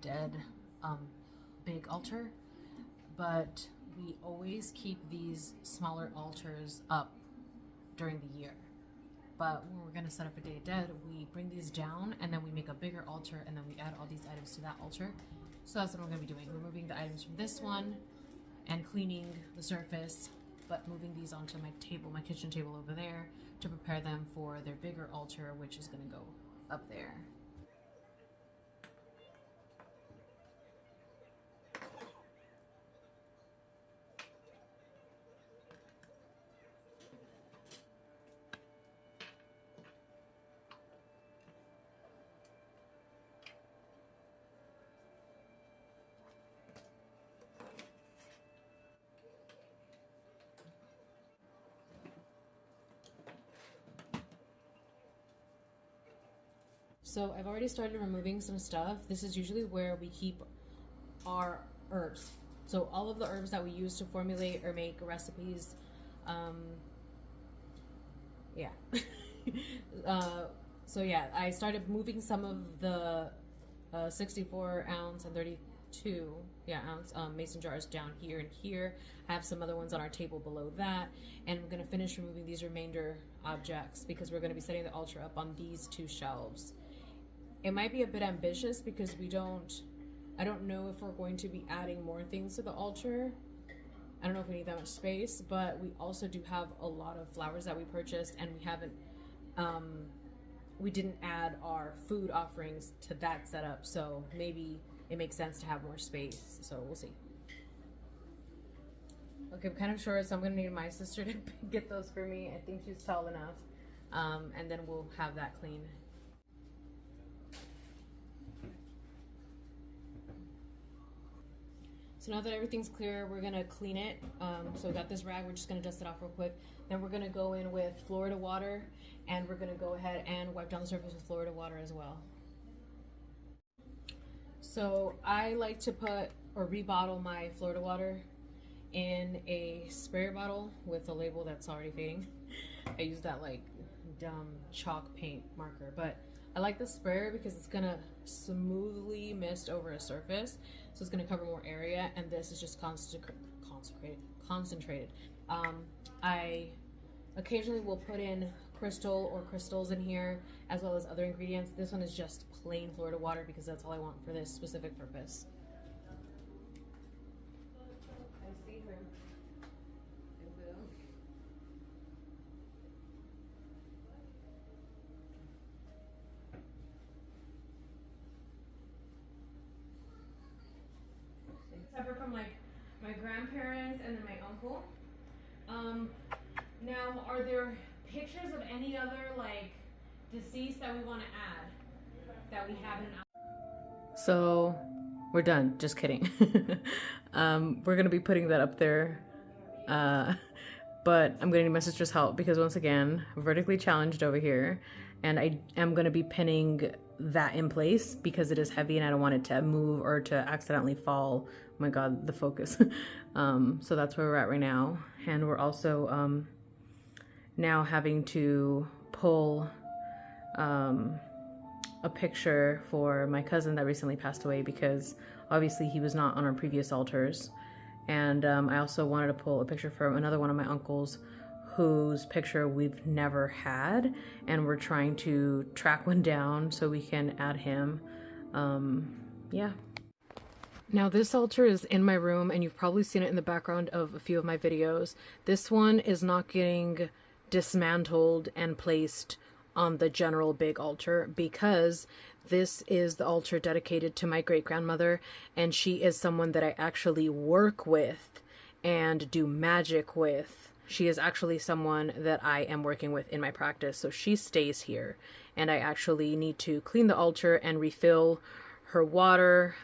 Dead big altar, but we always keep these smaller altars up during the year. But when we're going to set up a Day of Dead, we bring these down and then we make a bigger altar and then we add all these items to that altar. So that's what we're going to be doing, removing the items from this one and cleaning the surface, but moving these onto my table, my kitchen table over there, to prepare them for their bigger altar, which is going to go up there. So I've already started removing some stuff. This is usually where we keep our herbs. So all of the herbs that we use to formulate or make recipes, yeah. So yeah, I started moving some of the 64 ounce and 32 ounce mason jars down here and here. I have some other ones on our table below that, and I'm gonna finish removing these remainder objects because we're gonna be setting the altar up on these two shelves. It might be a bit ambitious because I don't know if we're going to be adding more things to the altar. I don't know if we need that much space, but we also do have a lot of flowers that we purchased, and we didn't add our food offerings to that setup, so maybe it makes sense to have more space, so we'll see. Okay, I'm kind of short, so I'm gonna need my sister to get those for me. I think she's tall enough, and then we'll have that clean. So now that everything's clear, we're gonna clean it. So we got this rag, we're just gonna dust it off real quick. Then we're gonna go in with Florida water, and we're gonna go ahead and wipe down the surface with Florida water as well. So I like to put or rebottle my Florida water in a sprayer bottle with a label that's already fading. I use that like dumb chalk paint marker, but I like the sprayer because it's gonna smoothly mist over a surface, so it's gonna cover more area, and this is just concentrated. I occasionally will put in crystal or crystals in here, as well as other ingredients. This one is just plain Florida water because that's all I want for this specific purpose. I see her. Separate from like my grandparents and then my uncle. Now, are there pictures of any other like deceased that we want to add that we haven't? So we're done. Just kidding. We're gonna be putting that up there, but I'm gonna need my sister's help because once again, vertically challenged over here, and I am gonna be pinning that in place because it is heavy and I don't want it to move or to accidentally fall. Oh my god, the focus. So that's where we're at right now, and we're also now having to pull a picture for my cousin that recently passed away because obviously he was not on our previous altars, and I also wanted to pull a picture from another one of my uncles whose picture we've never had, and we're trying to track one down so we can add him. Yeah. Now this altar is in my room, and you've probably seen it in the background of a few of my videos. This one is not getting dismantled and placed on the general big altar because this is the altar dedicated to my great-grandmother, and she is someone that I actually work with and do magic with. She is actually someone that I am working with in my practice, so she stays here, and I actually need to clean the altar and refill her water.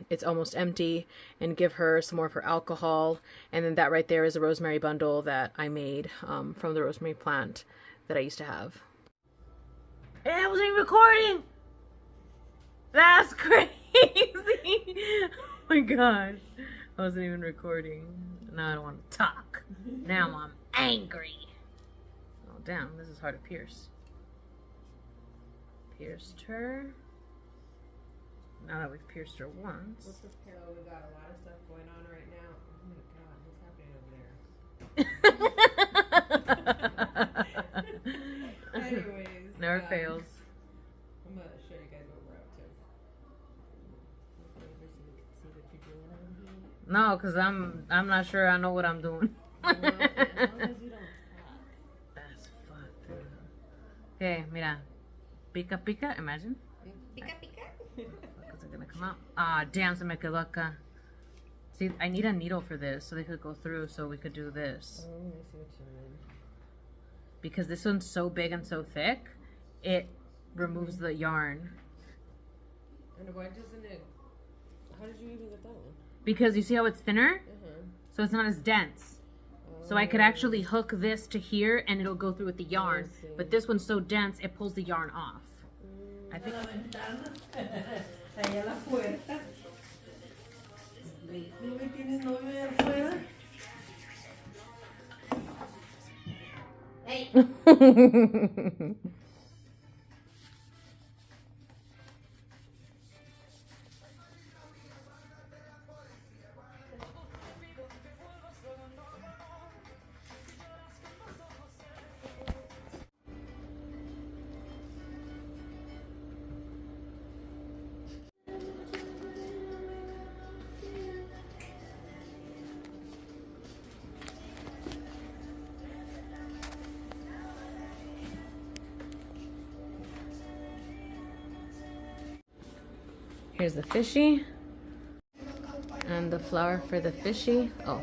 It's almost empty, and give her some more of her alcohol, and then that right there is a rosemary bundle that I made from the rosemary plant that I used to have. And I wasn't even recording! That's crazy! Oh my gosh. I wasn't even recording. Now I don't want to talk. Now I'm angry. Oh damn, this is hard to pierce. Pierced her. Now that we've pierced her once. So we got a lot of stuff going on right now. Oh my God, what's happening over there? Anyways. Never fails. I'm going to show you guys what we're up to. So you can see what you're doing on here. No, because I'm not sure I know what I'm doing. Well, as long as you don't talk. That's fucked up. Okay, mira. Pica, pica, imagine. Pica, pica. Is it gonna come out? Ah, damn, se me quedó acá. See, I need a needle for this so they could go through so we could do this. Oh, I see what you mean. Because this one's so big and so thick, it removes the yarn. And why doesn't it... How did you even get that one? Because you see how it's thinner? Uh-huh. So it's not as dense. So I could actually hook this to here and it'll go through with the yarn. But this one's so dense, it pulls the yarn off. I think... Hey! Here's the fishy. And the flower for the fishy. Oh.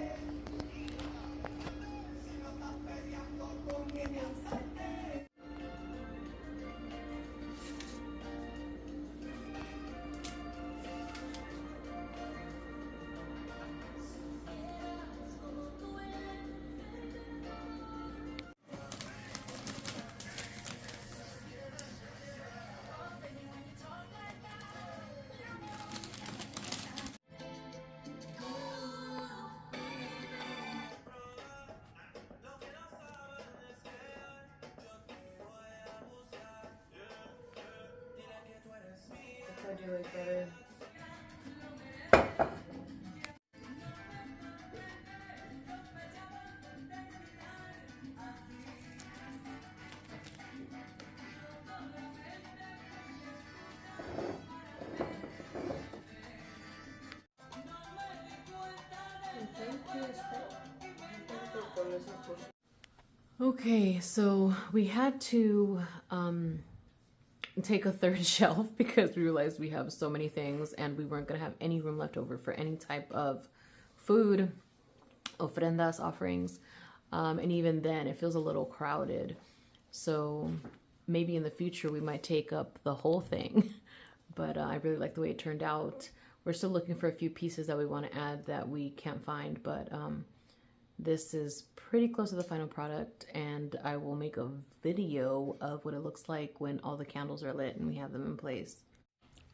I do like better. Okay, so we had to take a third shelf because we realized we have so many things and we weren't gonna have any room left over for any type of food, ofrendas, offerings, and even then it feels a little crowded. So maybe in the future we might take up the whole thing, but I really like the way it turned out. We're still looking for a few pieces that we want to add that we can't find, but this is pretty close to the final product, and I will make a video of what it looks like when all the candles are lit and we have them in place.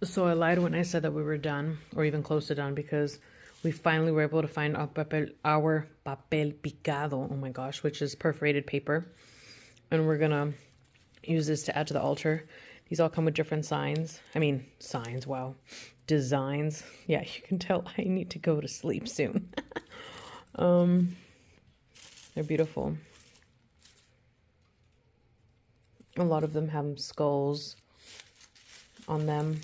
So I lied when I said that we were done, or even close to done, because we finally were able to find our papel picado, oh my gosh, which is perforated paper. And we're gonna use this to add to the altar. These all come with different signs. I mean, signs, wow. Designs. Yeah, you can tell I need to go to sleep soon. They're beautiful. A lot of them have skulls on them.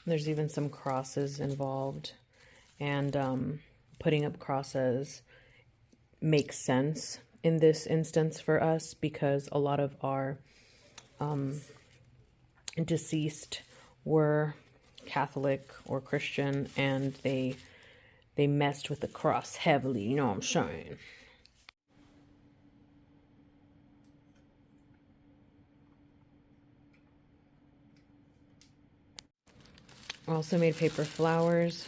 There's even some crosses involved. And putting up crosses makes sense in this instance for us because a lot of our deceased were Catholic or Christian, and they messed with the cross heavily, you know what I'm saying? Also made paper flowers,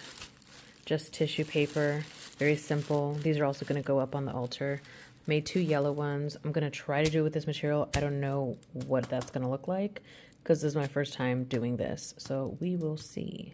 just tissue paper, very simple. These are also going to go up on the altar. Made 2 yellow ones. I'm going to try to do it with this material. I don't know what that's going to look like because this is my first time doing this. So we will see.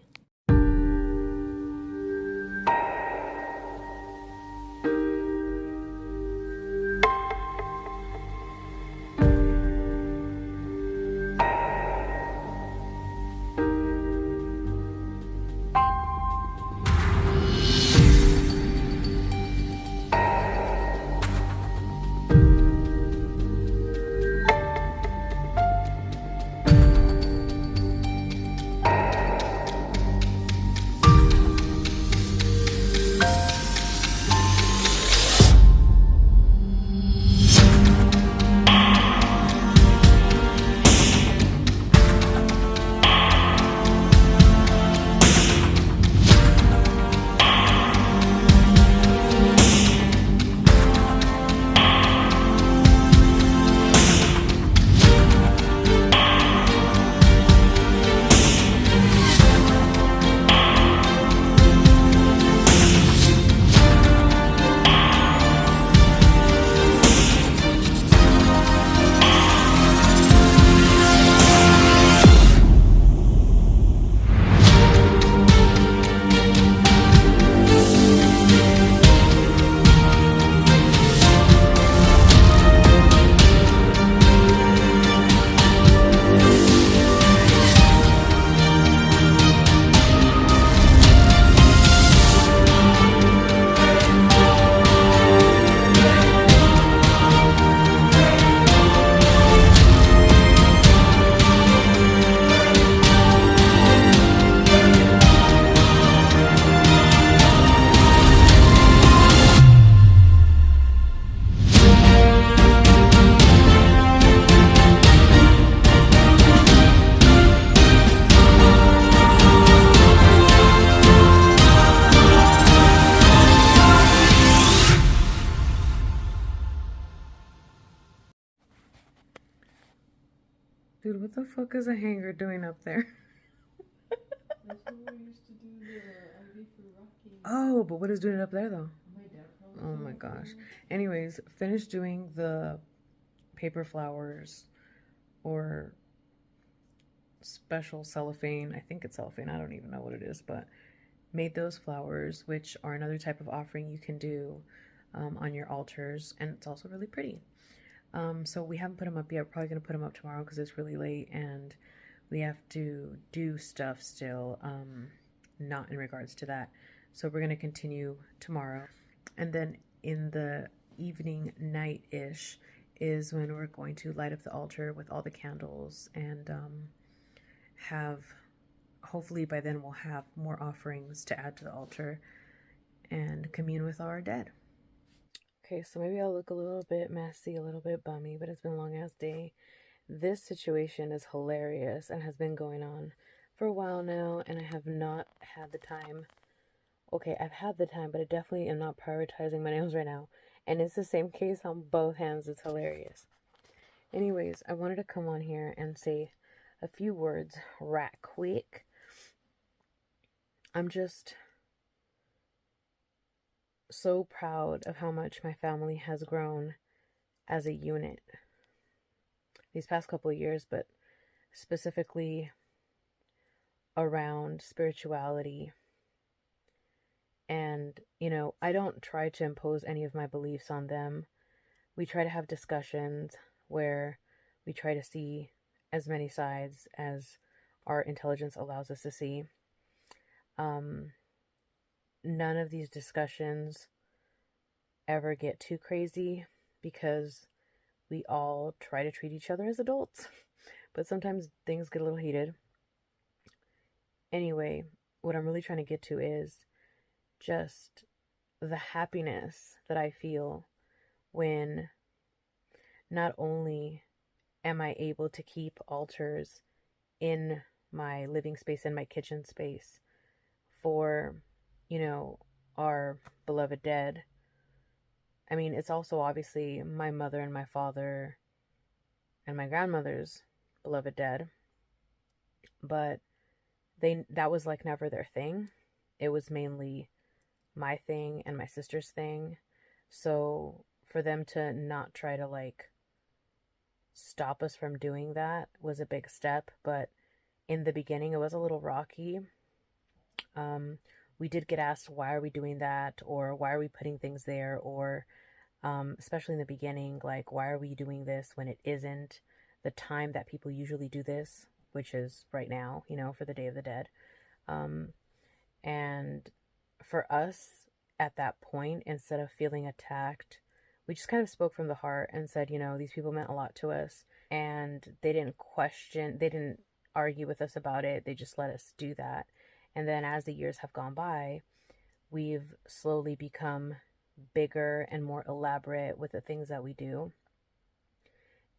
Dude, what the fuck is a hanger doing up there? That's what we used to do the IV for Rocky. Oh, but what is doing it up there though? My dad probably. Oh my gosh. Anyways, finished doing the paper flowers or special cellophane. I think it's cellophane. I don't even know what it is, but made those flowers, which are another type of offering you can do on your altars, and it's also really pretty. So we haven't put them up yet. We're probably going to put them up tomorrow because it's really late and we have to do stuff still, not in regards to that. So we're going to continue tomorrow. And then in the evening, night-ish, is when we're going to light up the altar with all the candles and have, hopefully by then we'll have more offerings to add to the altar and commune with our dead. Okay, so maybe I'll look a little bit messy, a little bit bummy, but it's been a long ass day. This situation is hilarious and has been going on for a while now, and I have not had the time. Okay, I've had the time, but I definitely am not prioritizing my nails right now. And it's the same case on both hands. It's hilarious. Anyways, I wanted to come on here and say a few words right quick. I'm just so proud of how much my family has grown as a unit these past couple of years, but specifically around spirituality. And, you know, I don't try to impose any of my beliefs on them. We try to have discussions where we try to see as many sides as our intelligence allows us to see. None of these discussions ever get too crazy because we all try to treat each other as adults, but sometimes things get a little heated. Anyway, what I'm really trying to get to is just the happiness that I feel when not only am I able to keep altars in my living space, in my kitchen space for, you know, our beloved dead. I mean, it's also obviously my mother and my father and my grandmother's beloved dead, but that was like never their thing. It was mainly my thing and my sister's thing. So for them to not try to like stop us from doing that was a big step, but in the beginning it was a little rocky. We did get asked, why are we doing that? Or why are we putting things there? Or, especially in the beginning, like, why are we doing this when it isn't the time that people usually do this, which is right now, you know, for the Day of the Dead. And for us at that point, instead of feeling attacked, we just kind of spoke from the heart and said, you know, these people meant a lot to us, and they didn't argue with us about it. They just let us do that. And then as the years have gone by, we've slowly become bigger and more elaborate with the things that we do.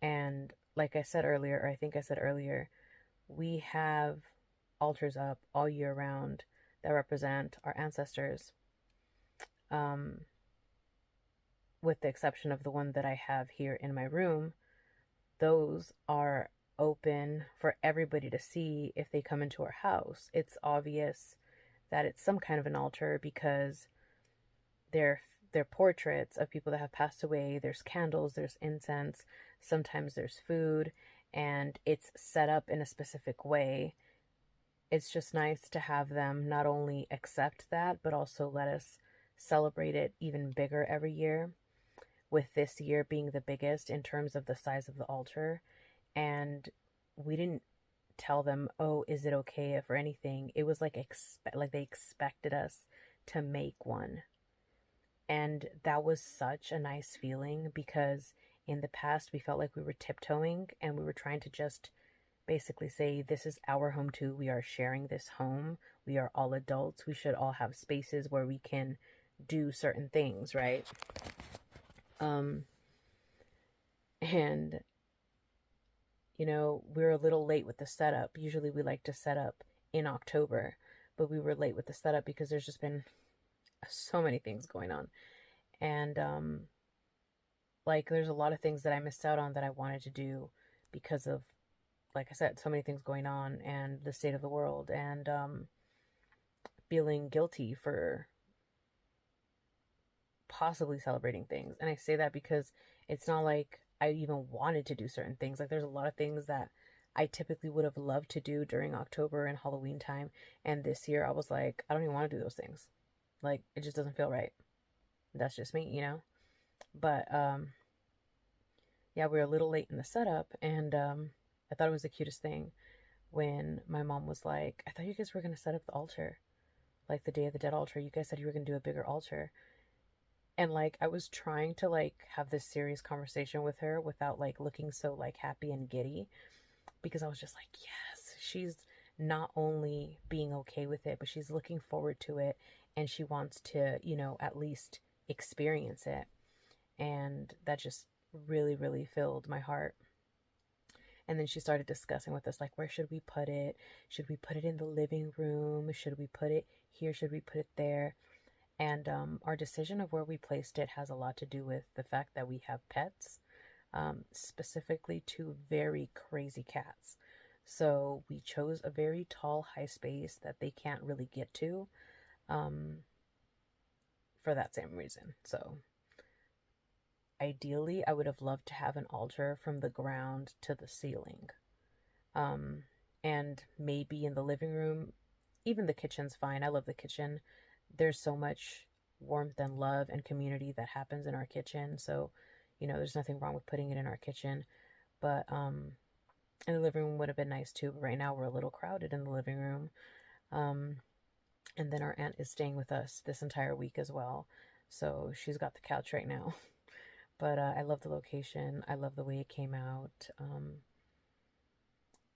And like I said earlier, or I think I said earlier, we have altars up all year round that represent our ancestors. With the exception of the one that I have here in my room, those are open for everybody to see if they come into our house. It's obvious that it's some kind of an altar because they're portraits of people that have passed away. There's candles, there's incense, sometimes there's food, and it's set up in a specific way. It's just nice to have them not only accept that, but also let us celebrate it even bigger every year, with this year being the biggest in terms of the size of the altar. And we didn't tell them, oh, is it okay if or anything. It was like they expected us to make one. And that was such a nice feeling, because in the past we felt like we were tiptoeing and we were trying to just basically say, this is our home too. We are sharing this home. We are all adults. We should all have spaces where we can do certain things, right? And you know, we're a little late with the setup. Usually we like to set up in October, but we were late with the setup because there's just been so many things going on. And like there's a lot of things that I missed out on that I wanted to do because of like I said, so many things going on and the state of the world, and feeling guilty for possibly celebrating things. And I say that because it's not like I even wanted to do certain things. Like there's a lot of things that I typically would have loved to do during October and Halloween time. And this year I was like, I don't even want to do those things. Like it just doesn't feel right. That's just me, you know? But yeah, we were a little late in the setup, and I thought it was the cutest thing when my mom was like, I thought you guys were gonna set up the altar. Like the Day of the Dead altar. You guys said you were gonna do a bigger altar. And like I was trying to like have this serious conversation with her without like looking so like happy and giddy, because I was just like, yes, she's not only being okay with it, but she's looking forward to it, and she wants to, you know, at least experience it. And that just really, really filled my heart. And then she started discussing with us, like, where should we put it? Should we put it in the living room? Should we put it here? Should we put it there? And our decision of where we placed it has a lot to do with the fact that we have pets, specifically two very crazy cats. So we chose a very tall, high space that they can't really get to, for that same reason. So ideally, I would have loved to have an altar from the ground to the ceiling. And maybe in the living room, even the kitchen's fine. I love the kitchen. There's so much warmth and love and community that happens in our kitchen. So, you know, there's nothing wrong with putting it in our kitchen. But in the living room would have been nice too. But right now we're a little crowded in the living room. And then our aunt is staying with us this entire week as well. So she's got the couch right now. But I love the location. I love the way it came out.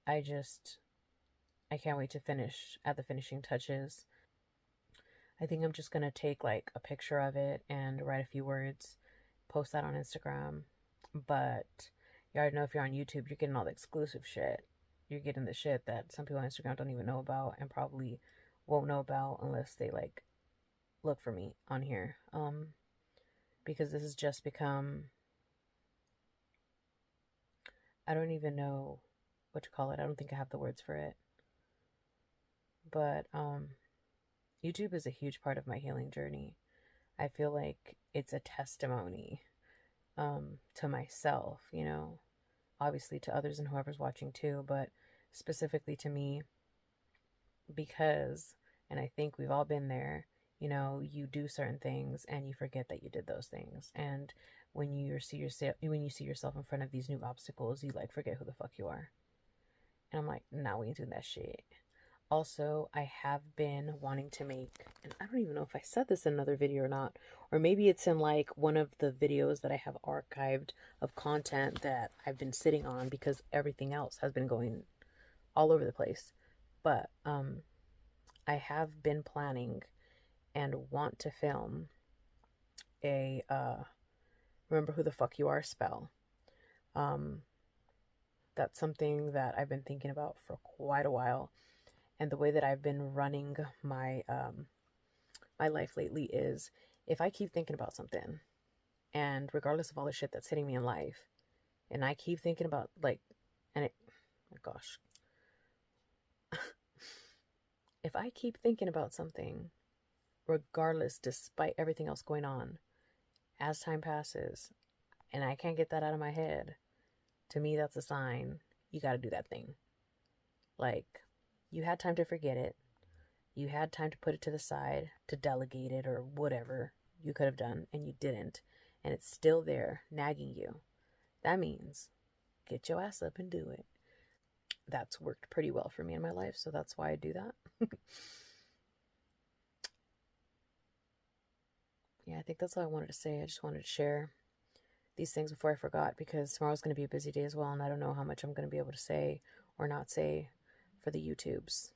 I can't wait to finish at the finishing touches. I think I'm just going to take like a picture of it and write a few words, post that on Instagram. But you already know, if you're on YouTube, you're getting all the exclusive shit. You're getting the shit that some people on Instagram don't even know about, and probably won't know about unless they like look for me on here. Because this has just become, I don't even know what to call it. I don't think I have the words for it. But YouTube is a huge part of my healing journey. I feel like it's a testimony to myself, you know, obviously to others and whoever's watching too, but specifically to me, because, and I think we've all been there, you know, you do certain things and you forget that you did those things. And when you see yourself in front of these new obstacles, you like forget who the fuck you are. And I'm like, nah, we ain't doing that shit. Also, I have been wanting to make, and I don't even know if I said this in another video or not, or maybe it's in like one of the videos that I have archived of content that I've been sitting on because everything else has been going all over the place. But I have been planning and want to film a remember who the fuck you are spell. That's something that I've been thinking about for quite a while. And the way that I've been running my my life lately is, if I keep thinking about something, and regardless of all the shit that's hitting me in life, and I keep thinking about like, and it, oh my gosh, if I keep thinking about something, regardless, despite everything else going on, as time passes, and I can't get that out of my head, to me that's a sign you got to do that thing. Like, you had time to forget it. You had time to put it to the side, to delegate it, or whatever you could have done, and you didn't. And it's still there, nagging you. That means get your ass up and do it. That's worked pretty well for me in my life, so that's why I do that. Yeah, I think that's all I wanted to say. I just wanted to share these things before I forgot, because tomorrow's going to be a busy day as well, and I don't know how much I'm going to be able to say or not say for the YouTubes.